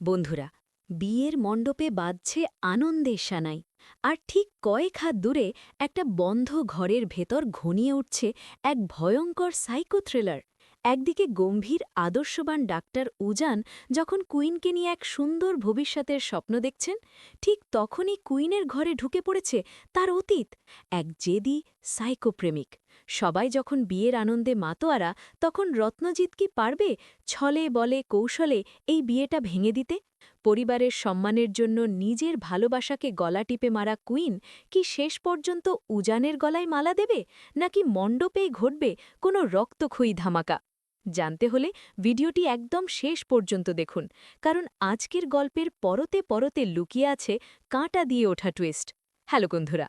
বন্ধুরা, বিয়ের মণ্ডপে বাজছে আনন্দের সানাই, আর ঠিক কয়েক হাত দূরে একটা বন্ধ ঘরের ভেতর ঘনিয়ে উঠছে এক ভয়ঙ্কর সাইকো থ্রিলার। একদিকে গম্ভীর আদর্শবান ডাক্তার উজান যখন কুইনকে নিয়ে এক সুন্দর ভবিষ্যতের স্বপ্ন দেখছেন, ঠিক তখনই কুইনের ঘরে ঢুকে পড়েছে তার অতীত, এক জেদি সাইকোপ্রেমিক। সবাই যখন বিয়ের আনন্দে মাতোয়ারা, তখন রত্নজিৎ কি পারবে ছলে বলে কৌশলে এই বিয়েটা ভেঙে দিতে? পরিবারের সম্মানের জন্য নিজের ভালোবাসাকে গলা টিপে মারা কুইন কি শেষ পর্যন্ত উজানের গলায় মালা দেবে, নাকি মণ্ডপেই ঘটবে কোনো রক্তক্ষয়ী ধামাকা? জানতে হলে ভিডিওটি একদম শেষ পর্যন্ত দেখুন, কারণ আজকের গল্পের পরতে পরতে লুকিয়ে আছে কাঁটা দিয়ে ওঠা টুইস্ট। হ্যালো বন্ধুরা,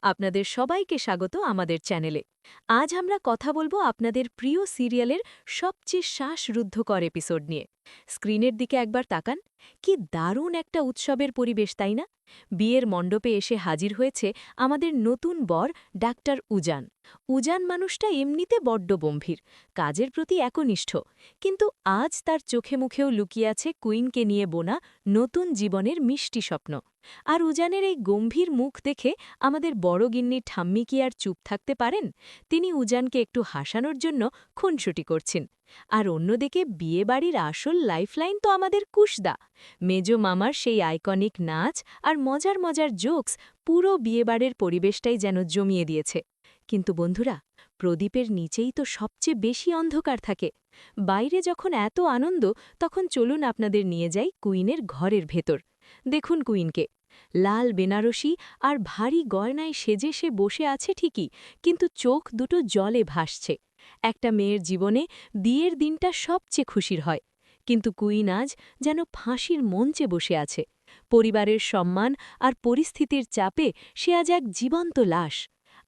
আপনাদের সবাইকে স্বাগত আমাদের চ্যানেলে। আজ আমরা কথা বলবো আপনাদের প্রিয় সিরিয়ালের সবচেয়ে শ্বাসরুদ্ধকর এপিসোড নিয়ে। স্ক্রিনের দিকে একবার তাকান, কি দারুণ একটা উৎসবের পরিবেশ, তাই না? বিয়ের মণ্ডপে এসে হাজির হয়েছে আমাদের নতুন বর ডাক্তার উজান। উজান মানুষটা এমনিতে বড্ড গম্ভীর, কাজের প্রতি একনিষ্ঠ, কিন্তু আজ তার চোখে মুখেও লুকিয়ে আছে কুইনকে নিয়ে বোনা নতুন জীবনের মিষ্টি স্বপ্ন। আর উজানের এই গম্ভীর মুখ দেখে আমাদের বড় গিন্নি ঠাম্মি কি আর চুপ থাকতে পারেন? তিনি উজানকে একটু হাসানোর জন্য খুনসুটি করছেন। আর অন্যদিকে বিয়েবাড়ির আসল লাইফলাইন তো আমাদের কুশদা। মেজো মামার সেই আইকনিক নাচ আর মজার মজার জোকস পুরো বিয়েবাড়ির পরিবেশটাই যেন জমিয়ে দিয়েছে। কিন্তু বন্ধুরা, প্রদীপের নিচেই তো সবচেয়ে বেশি অন্ধকার থাকে। বাইরে যখন এত আনন্দ, তখন চলুন আপনাদের নিয়ে যাই কুইনের ঘরের ভেতর। দেখুন কুইনকে, লাল বেনারসি আর ভারী গয়নায় সেজে সে বসে আছে ঠিকই, কিন্তু চোখ দুটো জলে ভাসছে। একটা মেয়ের জীবনে বিয়ের দিনটা সবচেয়ে খুশির হয়, কিন্তু কুইন আজ যেন ফাঁসির মঞ্চে বসে আছে। পরিবারের সম্মান আর পরিস্থিতির চাপে সে আজ এক জীবন্ত লাশ।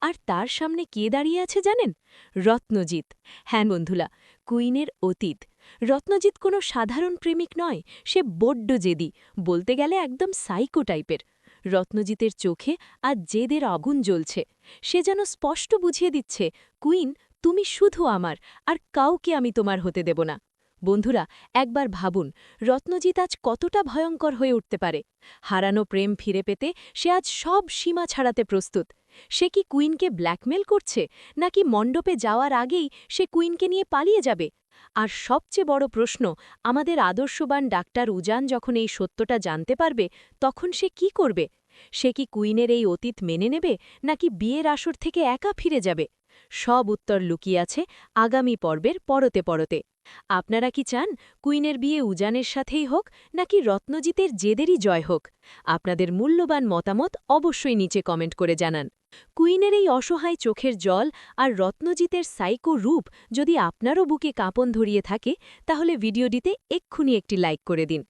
আর তার সামনে কে দাঁড়িয়ে আছে জানেন? রত্নজিৎ। হ্যাঁ বন্ধুরা, কুইনের অতীত। রত্নজিৎ কোনো সাধারণ প্রেমিক নয়, সে বড্ড জেদি, বলতে গেলে একদম সাইকো টাইপের। রত্নজিতের চোখে আজ জেদের আগুন জ্বলছে। সে যেন স্পষ্ট বুঝিয়ে দিচ্ছে, কুইন, তুমি শুধু আমার, আর কাউকে আমি তোমার হতে দেব না। বন্ধুরা, একবার ভাবুন, রত্নজিৎ আজ কতটা ভয়ঙ্কর হয়ে উঠতে পারে। হারানো প্রেম ফিরে পেতে সে আজ সব সীমা ছাড়াতে প্রস্তুত। সে কি কুইনকে ব্ল্যাকমেল করছে, নাকি মণ্ডপে যাওয়ার আগেই সে কুইনকে নিয়ে পালিয়ে যাবে? আর সবচেয়ে বড় প্রশ্ন, আমাদের আদর্শবান ডাক্তার উজান যখন এই সত্যটা জানতে পারবে, তখন সে কি করবে? সে কি কুইনের এই অতীত মেনে নেবে, নাকি বিয়ের আসর থেকে একা ফিরে যাবে? সব উত্তর লুকিয়ে আছে আগামী পর্বের পরতে পরতে। আপনারা কি চান কুইনের বিয়ে উজানের সাথেই হোক, নাকি রত্নজিতের জেদেরই জয় হোক? আপনাদের মূল্যবান মতামত অবশ্যই নিচে কমেন্ট করে জানান। কুইনের এই অসহায় চোখের জল আর রত্নজিতের সাইকো রূপ যদি আপনারও বুকে কাঁপন ধরিয়ে থাকে, তাহলে ভিডিওটিতে এক্ষুনি একটি লাইক করে দিন।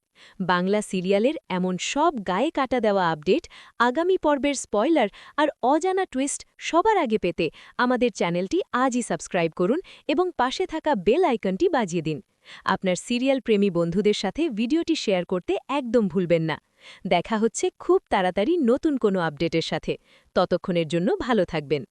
বাংলা সিরিয়ালের এমন সব গায়ে কাটা দেওয়া আপডেট, আগামী পর্বের স্পয়লার আর অজানা টুইস্ট সবার আগে পেতে আমাদের চ্যানেলটি আজই সাবস্ক্রাইব করুন এবং পাশে থাকা বেল আইকনটি বাজিয়ে দিন। আপনার সিরিয়াল প্রেমী বন্ধুদের সাথে ভিডিওটি শেয়ার করতে একদম ভুলবেন না। দেখা হচ্ছে খুব তাড়াতাড়ি নতুন কোনো আপডেটের সাথে। ততক্ষণের জন্য ভালো থাকবেন।